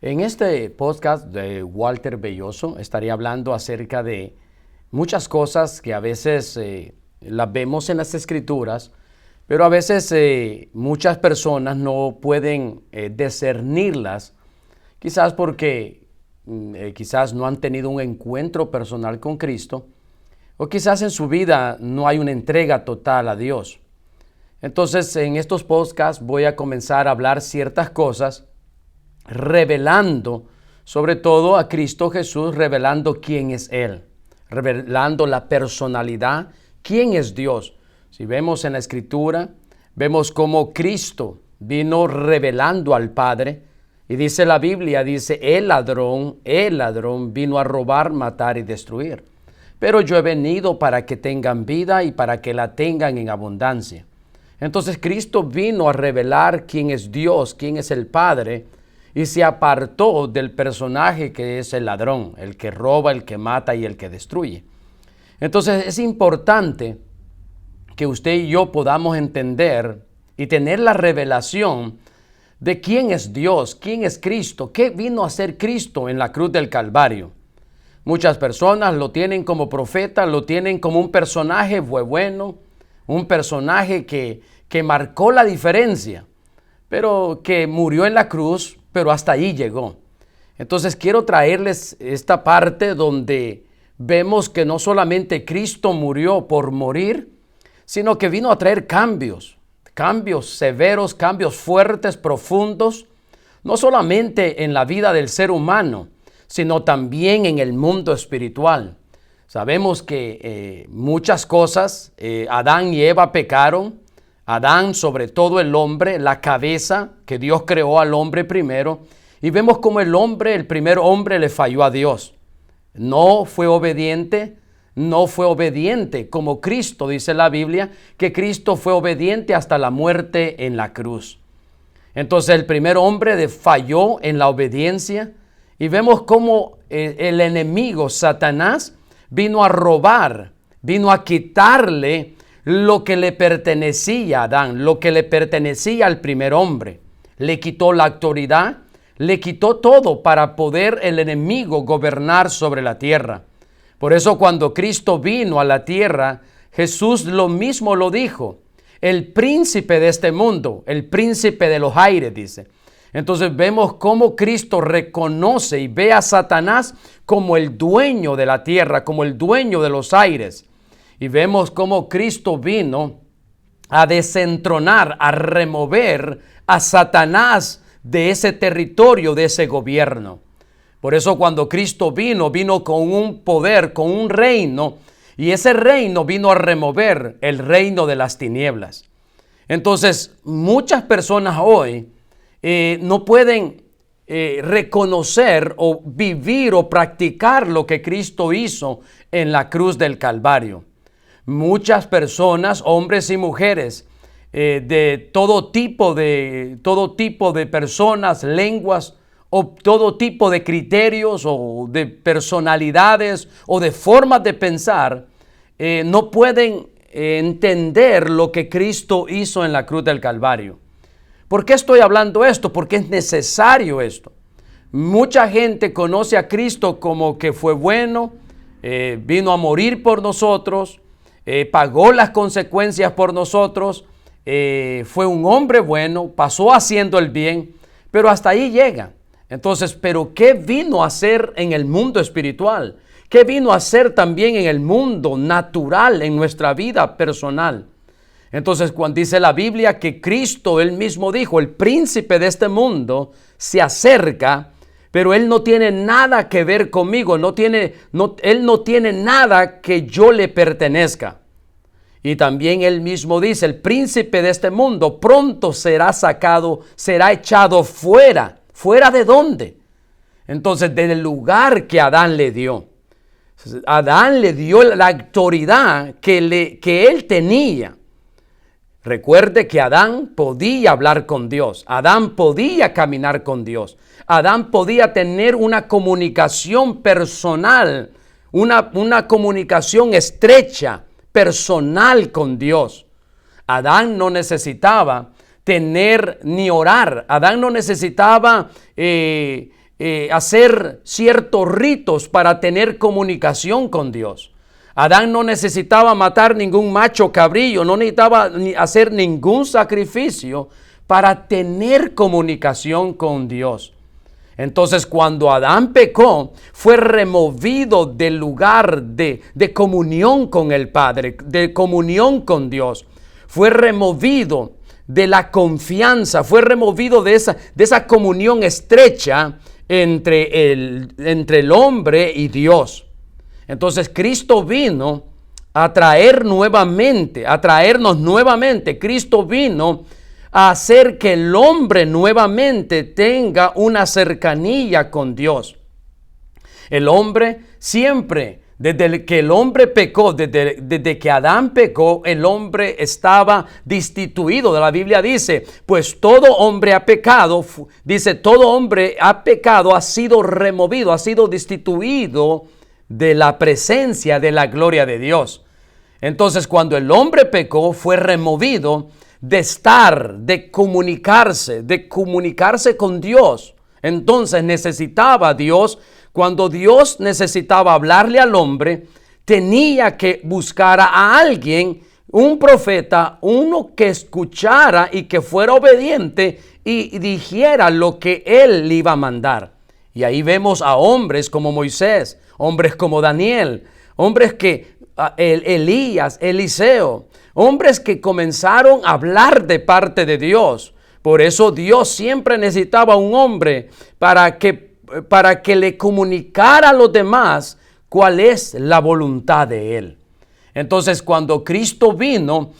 En este podcast de Walter Belloso estaría hablando acerca de muchas cosas que a veces las vemos en las Escrituras, pero a veces muchas personas no pueden discernirlas, quizás porque quizás no han tenido un encuentro personal con Cristo, o quizás en su vida no hay una entrega total a Dios. Entonces, en estos podcasts voy a comenzar a hablar ciertas cosas, revelando sobre todo a Cristo Jesús, revelando quién es Él, revelando la personalidad, quién es Dios. Si vemos en la Escritura, vemos cómo Cristo vino revelando al Padre, y dice la Biblia, dice, el ladrón vino a robar, matar y destruir. Pero yo he venido para que tengan vida y para que la tengan en abundancia. Entonces Cristo vino a revelar quién es Dios, quién es el Padre, y se apartó del personaje que es el ladrón, el que roba, el que mata y el que destruye. Entonces es importante que usted y yo podamos entender y tener la revelación de quién es Dios, quién es Cristo, qué vino a hacer Cristo en la cruz del Calvario. Muchas personas lo tienen como profeta, lo tienen como un personaje bueno, un personaje que marcó la diferencia, pero que murió en la cruz, pero hasta ahí llegó. Entonces quiero traerles esta parte donde vemos que no solamente Cristo murió por morir, sino que vino a traer cambios severos, cambios fuertes, profundos, no solamente en la vida del ser humano, sino también en el mundo espiritual. Sabemos que muchas cosas, Adán y Eva pecaron. Adán, sobre todo el hombre, la cabeza, que Dios creó al hombre primero, y vemos como el primer hombre le falló a Dios. No fue obediente como Cristo, dice la Biblia, que Cristo fue obediente hasta la muerte en la cruz. Entonces el primer hombre falló en la obediencia, y vemos cómo el enemigo, Satanás, vino a robar, vino a quitarle lo que le pertenecía a Adán, lo que le pertenecía al primer hombre. Le quitó la autoridad, le quitó todo para poder el enemigo gobernar sobre la tierra. Por eso cuando Cristo vino a la tierra, Jesús lo mismo lo dijo. El príncipe de este mundo, el príncipe de los aires, dice. Entonces vemos cómo Cristo reconoce y ve a Satanás como el dueño de la tierra, como el dueño de los aires. Y vemos cómo Cristo vino a desentronar, a remover a Satanás de ese territorio, de ese gobierno. Por eso cuando Cristo vino con un poder, con un reino, y ese reino vino a remover el reino de las tinieblas. Entonces, muchas personas hoy no pueden reconocer o vivir o practicar lo que Cristo hizo en la cruz del Calvario. Muchas personas, hombres y mujeres, de todo tipo de personas, lenguas, o todo tipo de criterios o de personalidades o de formas de pensar, no pueden entender lo que Cristo hizo en la cruz del Calvario. ¿Por qué estoy hablando esto? Porque es necesario esto. Mucha gente conoce a Cristo como que fue bueno, vino a morir por nosotros, pagó las consecuencias por nosotros, fue un hombre bueno, pasó haciendo el bien, pero hasta ahí llega. Entonces, ¿pero qué vino a hacer en el mundo espiritual? ¿Qué vino a hacer también en el mundo natural, en nuestra vida personal? Entonces, cuando dice la Biblia que Cristo, Él mismo dijo, el príncipe de este mundo se acerca, pero Él no tiene nada que ver conmigo, Él no tiene nada que yo le pertenezca. Y también Él mismo dice, el príncipe de este mundo pronto será sacado, será echado fuera. ¿Fuera de dónde? Entonces, del lugar que Adán le dio. Adán le dio la autoridad que él tenía. Recuerde que Adán podía hablar con Dios. Adán podía caminar con Dios. Adán podía tener una comunicación personal, una comunicación estrecha, personal con Dios. Adán no necesitaba tener ni orar. Adán no necesitaba hacer ciertos ritos para tener comunicación con Dios. Adán no necesitaba matar ningún macho cabrillo, no necesitaba hacer ningún sacrificio para tener comunicación con Dios. Entonces, cuando Adán pecó, fue removido del lugar de comunión con el Padre, de comunión con Dios. Fue removido de la confianza, fue removido de esa comunión estrecha entre el hombre y Dios. Entonces, Cristo vino a traernos nuevamente. Cristo vino a hacer que el hombre nuevamente tenga una cercanía con Dios. El hombre siempre, desde que el hombre pecó, desde que Adán pecó, el hombre estaba destituido. La Biblia dice, pues todo hombre ha pecado, todo hombre ha pecado, ha sido removido, ha sido destituido de la presencia de la gloria de Dios. Entonces, cuando el hombre pecó, fue removido de comunicarse con Dios. Entonces necesitaba Dios, cuando Dios necesitaba hablarle al hombre, tenía que buscar a alguien, un profeta, uno que escuchara y que fuera obediente y dijera lo que él le iba a mandar. Y ahí vemos a hombres como Moisés, hombres como Daniel, hombres que Elías, Eliseo, hombres que comenzaron a hablar de parte de Dios. Por eso Dios siempre necesitaba un hombre para que le comunicara a los demás cuál es la voluntad de Él. Entonces, cuando Cristo vino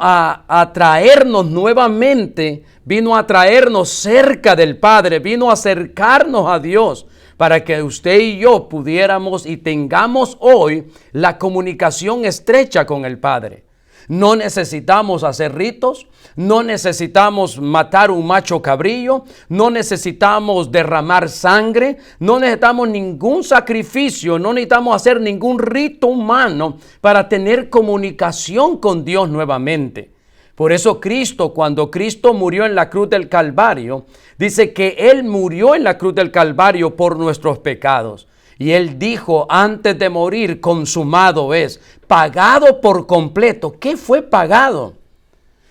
a traernos nuevamente, vino a traernos cerca del Padre, vino a acercarnos a Dios, para que usted y yo pudiéramos y tengamos hoy la comunicación estrecha con el Padre. No necesitamos hacer ritos, no necesitamos matar un macho cabrillo, no necesitamos derramar sangre, no necesitamos ningún sacrificio, no necesitamos hacer ningún rito humano para tener comunicación con Dios nuevamente. Por eso Cristo, cuando Cristo murió en la cruz del Calvario, dice que Él murió en la cruz del Calvario por nuestros pecados. Y Él dijo antes de morir, consumado es, pagado por completo. ¿Qué fue pagado?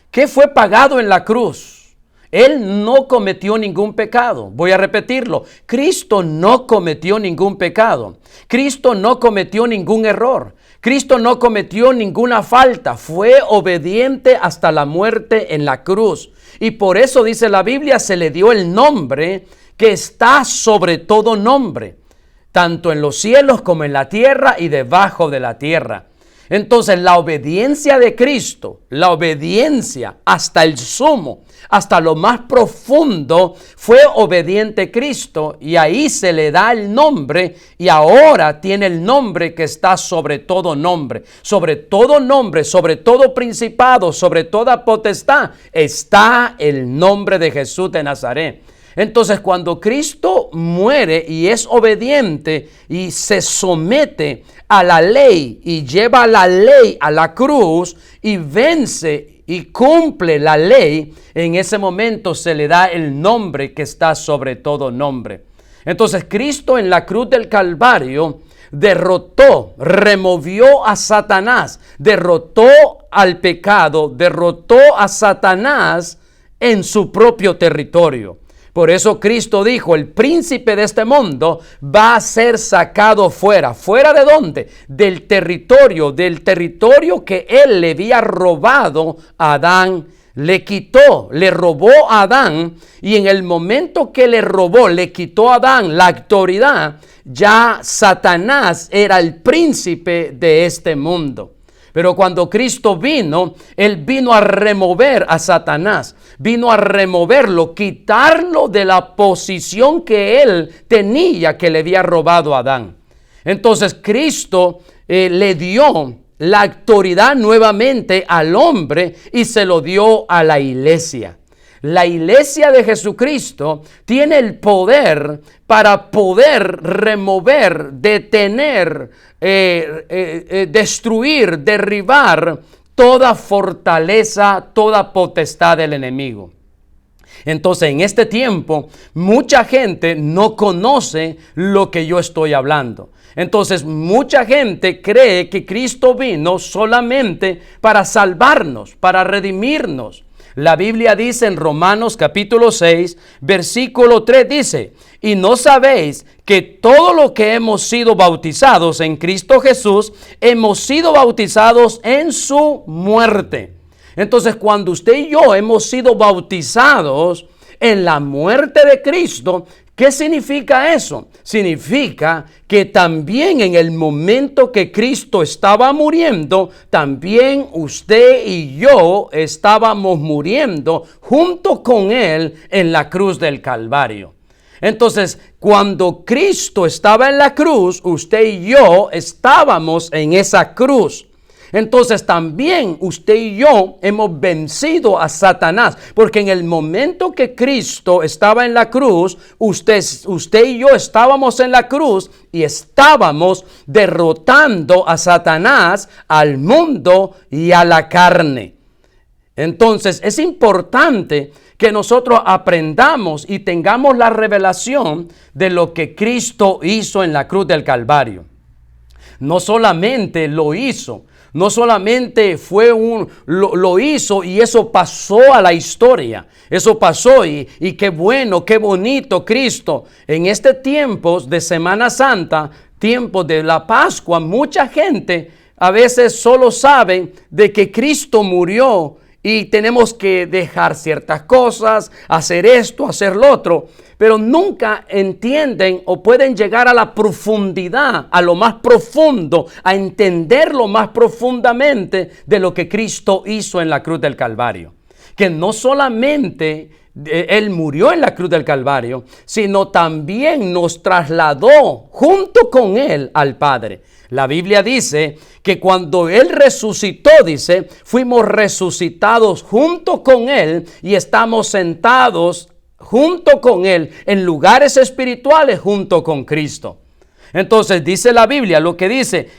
¿Qué fue pagado en la cruz? Él no cometió ningún pecado. Voy a repetirlo. Cristo no cometió ningún pecado. Cristo no cometió ningún error. Cristo no cometió ninguna falta. Fue obediente hasta la muerte en la cruz. Y por eso dice la Biblia, se le dio el nombre que está sobre todo nombre, tanto en los cielos como en la tierra y debajo de la tierra. Entonces la obediencia de Cristo, la obediencia hasta el sumo, hasta lo más profundo, fue obediente Cristo, y ahí se le da el nombre, y ahora tiene el nombre que está sobre todo nombre, sobre todo principado, sobre toda potestad, está el nombre de Jesús de Nazaret. Entonces, cuando Cristo muere y es obediente y se somete a la ley y lleva la ley a la cruz y vence y cumple la ley, en ese momento se le da el nombre que está sobre todo nombre. Entonces, Cristo en la cruz del Calvario derrotó, removió a Satanás, derrotó al pecado, derrotó a Satanás en su propio territorio. Por eso Cristo dijo, el príncipe de este mundo va a ser sacado fuera. ¿Fuera de dónde? Del territorio que él le había robado a Adán. Le robó a Adán, y en el momento que le quitó a Adán la autoridad, ya Satanás era el príncipe de este mundo. Pero cuando Cristo vino, Él vino a remover a Satanás, vino a removerlo, quitarlo de la posición que él tenía, que le había robado a Adán. Entonces Cristo le dio la autoridad nuevamente al hombre y se lo dio a la iglesia. La iglesia de Jesucristo tiene el poder para poder remover, detener, destruir, derribar toda fortaleza, toda potestad del enemigo. Entonces, en este tiempo, mucha gente no conoce lo que yo estoy hablando. Entonces, mucha gente cree que Cristo vino solamente para salvarnos, para redimirnos. La Biblia dice en Romanos capítulo 6, versículo 3 dice: y no sabéis que todo lo que hemos sido bautizados en Cristo Jesús, hemos sido bautizados en su muerte. Entonces, cuando usted y yo hemos sido bautizados en la muerte de Cristo, ¿qué significa eso? Significa que también en el momento que Cristo estaba muriendo, también usted y yo estábamos muriendo junto con Él en la cruz del Calvario. Entonces, cuando Cristo estaba en la cruz, usted y yo estábamos en esa cruz. Entonces también usted y yo hemos vencido a Satanás, porque en el momento que Cristo estaba en la cruz, usted y yo estábamos en la cruz y estábamos derrotando a Satanás, al mundo y a la carne. Entonces es importante que nosotros aprendamos y tengamos la revelación de lo que Cristo hizo en la cruz del Calvario. No solamente lo hizo, no solamente lo hizo y eso pasó a la historia. Eso pasó y qué bueno, qué bonito Cristo. En este tiempo de Semana Santa, tiempo de la Pascua, mucha gente a veces solo sabe de que Cristo murió y tenemos que dejar ciertas cosas, hacer esto, hacer lo otro, pero nunca entienden o pueden llegar a la profundidad, a lo más profundo, a entenderlo más profundamente de lo que Cristo hizo en la cruz del Calvario. Que no solamente Él murió en la cruz del Calvario, sino también nos trasladó junto con Él al Padre. La Biblia dice que cuando Él resucitó, dice, fuimos resucitados junto con Él y estamos sentados junto con Él en lugares espirituales junto con Cristo. Entonces dice la Biblia, lo que dice,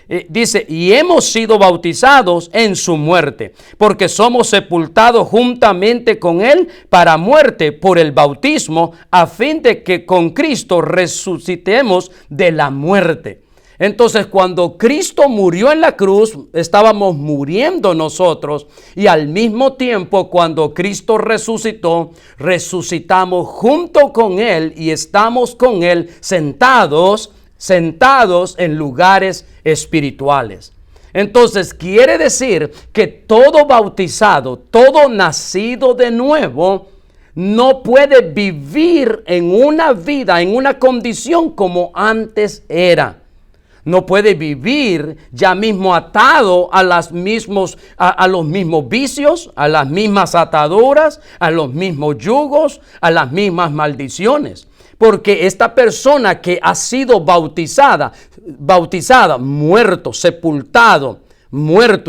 y hemos sido bautizados en su muerte, porque somos sepultados juntamente con Él para muerte por el bautismo, a fin de que con Cristo resucitemos de la muerte. Entonces, cuando Cristo murió en la cruz, estábamos muriendo nosotros, y al mismo tiempo, cuando Cristo resucitó, resucitamos junto con Él y estamos con Él sentados en lugares espirituales. Entonces, quiere decir que todo bautizado, todo nacido de nuevo, no puede vivir en una vida, en una condición como antes era. No puede vivir ya mismo atado a los mismos vicios, a las mismas ataduras, a los mismos yugos, a las mismas maldiciones. Porque esta persona que ha sido bautizada, muerto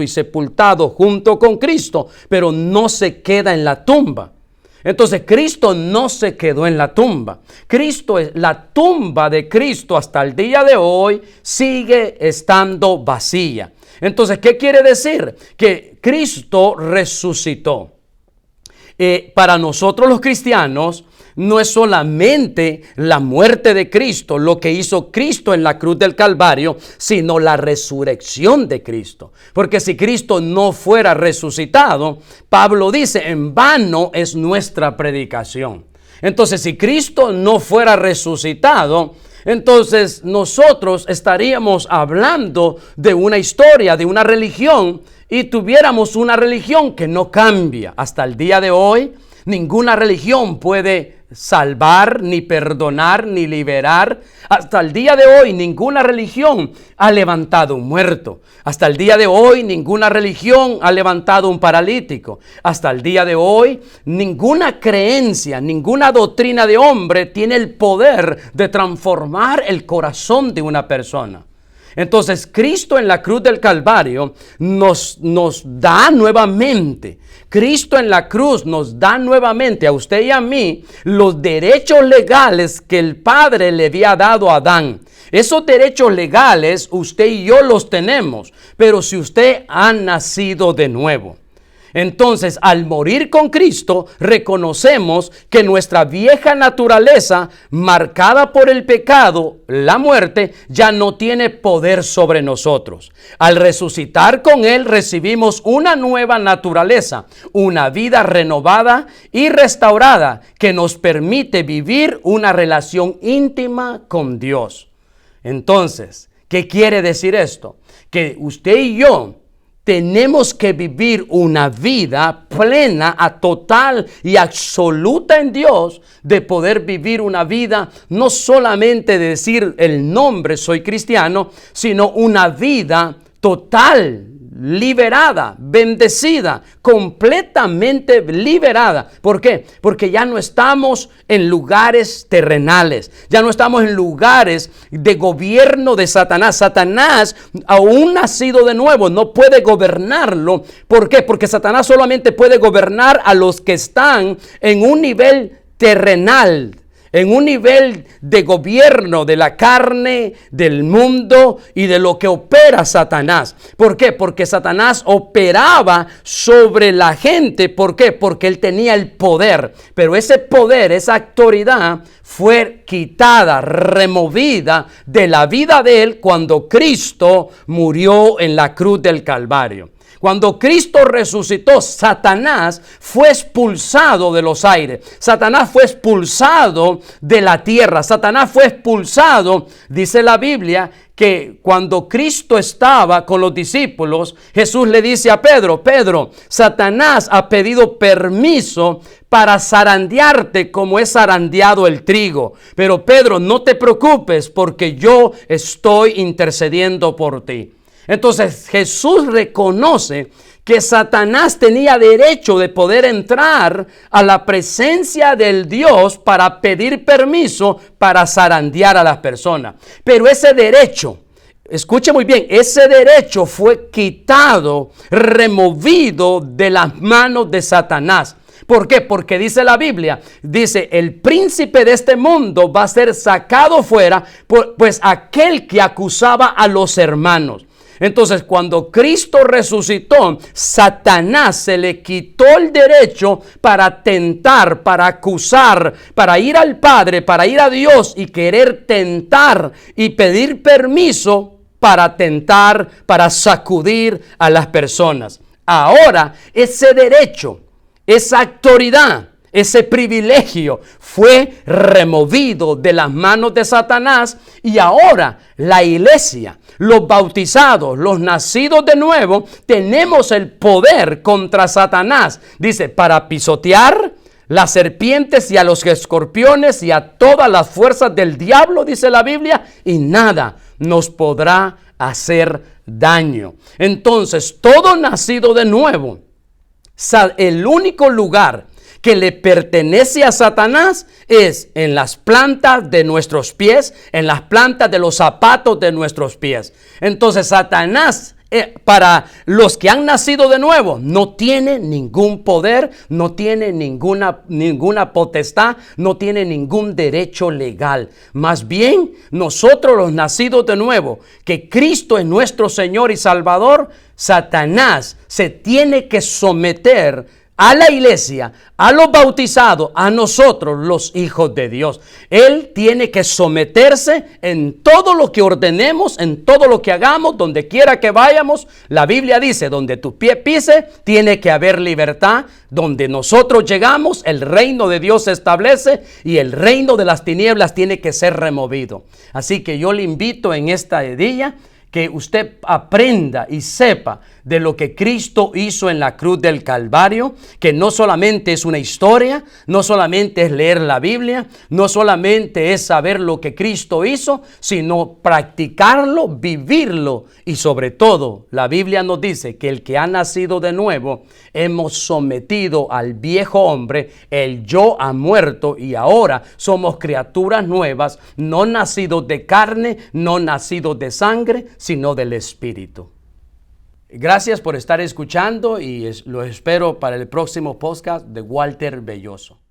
y sepultado junto con Cristo, pero no se queda en la tumba. Entonces Cristo no se quedó en la tumba. La tumba de Cristo hasta el día de hoy sigue estando vacía. Entonces, ¿qué quiere decir? Que Cristo resucitó. Para nosotros los cristianos, no es solamente la muerte de Cristo, lo que hizo Cristo en la cruz del Calvario, sino la resurrección de Cristo. Porque si Cristo no fuera resucitado, Pablo dice, en vano es nuestra predicación. Entonces, si Cristo no fuera resucitado, entonces nosotros estaríamos hablando de una historia, de una religión, y tuviéramos una religión que no cambia. Hasta el día de hoy, ninguna religión puede salvar, ni perdonar, ni liberar. Hasta el día de hoy, ninguna religión ha levantado un muerto. Hasta el día de hoy, ninguna religión ha levantado un paralítico. Hasta el día de hoy, ninguna creencia, ninguna doctrina de hombre tiene el poder de transformar el corazón de una persona. Entonces, Cristo en la cruz del Calvario nos da nuevamente. Cristo en la cruz nos da nuevamente a usted y a mí los derechos legales que el Padre le había dado a Adán. Esos derechos legales usted y yo los tenemos, pero si usted ha nacido de nuevo. Entonces, al morir con Cristo, reconocemos que nuestra vieja naturaleza, marcada por el pecado, la muerte, ya no tiene poder sobre nosotros. Al resucitar con Él, recibimos una nueva naturaleza, una vida renovada y restaurada que nos permite vivir una relación íntima con Dios. Entonces, ¿qué quiere decir esto? Que usted y yo tenemos que vivir una vida plena, total y absoluta en Dios, de poder vivir una vida no solamente de decir el nombre soy cristiano, sino una vida total, liberada, bendecida, completamente liberada. ¿Por qué? Porque ya no estamos en lugares terrenales, ya no estamos en lugares de gobierno de Satanás. Satanás, aún nacido de nuevo, no puede gobernarlo. ¿Por qué? Porque Satanás solamente puede gobernar a los que están en un nivel terrenal, en un nivel de gobierno de la carne, del mundo y de lo que opera Satanás. ¿Por qué? Porque Satanás operaba sobre la gente. ¿Por qué? Porque él tenía el poder. Pero ese poder, esa autoridad fue quitada, removida de la vida de él cuando Cristo murió en la cruz del Calvario. Cuando Cristo resucitó, Satanás fue expulsado de los aires. Satanás fue expulsado de la tierra. Satanás fue expulsado, dice la Biblia, que cuando Cristo estaba con los discípulos, Jesús le dice a Pedro: Pedro, Satanás ha pedido permiso para zarandearte como es zarandeado el trigo. Pero Pedro, no te preocupes, porque yo estoy intercediendo por ti. Entonces Jesús reconoce que Satanás tenía derecho de poder entrar a la presencia del Dios para pedir permiso para zarandear a las personas. Pero ese derecho, escuche muy bien, ese derecho fue quitado, removido de las manos de Satanás. ¿Por qué? Porque dice la Biblia, dice, el príncipe de este mundo va a ser sacado fuera, pues aquel que acusaba a los hermanos. Entonces, cuando Cristo resucitó, Satanás se le quitó el derecho para tentar, para acusar, para ir al Padre, para ir a Dios y querer tentar y pedir permiso para tentar, para sacudir a las personas. Ahora, ese derecho, esa autoridad, ese privilegio fue removido de las manos de Satanás, y ahora la iglesia, los bautizados, los nacidos de nuevo, tenemos el poder contra Satanás. Dice, para pisotear las serpientes y a los escorpiones y a todas las fuerzas del diablo, dice la Biblia, y nada nos podrá hacer daño. Entonces, todo nacido de nuevo, el único lugar que le pertenece a Satanás es en las plantas de nuestros pies, en las plantas de los zapatos de nuestros pies. Entonces Satanás, para los que han nacido de nuevo, no tiene ningún poder, no tiene ninguna potestad, no tiene ningún derecho legal. Más bien, nosotros los nacidos de nuevo, que Cristo es nuestro Señor y Salvador, Satanás se tiene que someter a la iglesia, a los bautizados, a nosotros los hijos de Dios. Él tiene que someterse en todo lo que ordenemos, en todo lo que hagamos, donde quiera que vayamos. La Biblia dice, donde tu pie pise, tiene que haber libertad. Donde nosotros llegamos, el reino de Dios se establece y el reino de las tinieblas tiene que ser removido. Así que yo le invito en esta día que usted aprenda y sepa de lo que Cristo hizo en la cruz del Calvario, que no solamente es una historia, no solamente es leer la Biblia, no solamente es saber lo que Cristo hizo, sino practicarlo, vivirlo, y sobre todo la Biblia nos dice que el que ha nacido de nuevo, hemos sometido al viejo hombre, el yo ha muerto y ahora somos criaturas nuevas, no nacidos de carne, no nacidos de sangre, sino del Espíritu. Gracias por estar escuchando y los espero para el próximo podcast de Walter Belloso.